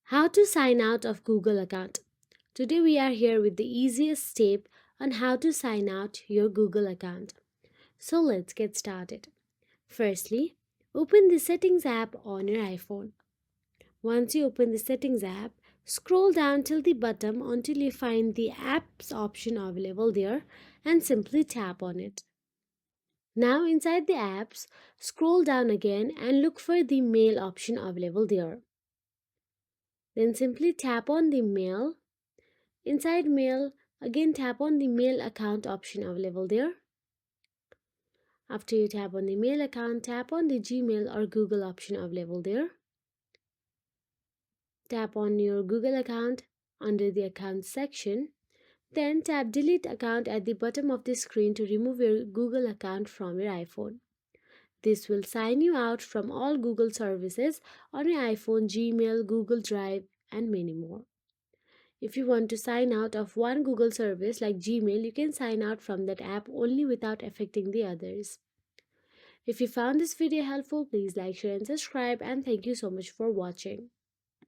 How to sign out of Google account. Today we are here with the easiest step on how to sign out your Google account. So let's get started. Firstly, open the Settings app on your iPhone. Once you open the Settings app, scroll down till the bottom until you find the Apps option available there and simply tap on it. Now inside the apps, scroll down again and look for the Mail option available there. Then simply tap on the Mail. Inside Mail, again tap on the Mail account option available there. After you tap on the Mail account, tap on the Gmail or Google option available there. Tap on your Google account under the Accounts section. Then tap Delete Account at the bottom of the screen to remove your Google account from your iPhone. This will sign you out from all Google services on your iPhone, Gmail, Google Drive, and many more. If you want to sign out of one Google service like Gmail, you can sign out from that app only without affecting the others. If you found this video helpful, please like, share, and subscribe. And thank you so much for watching.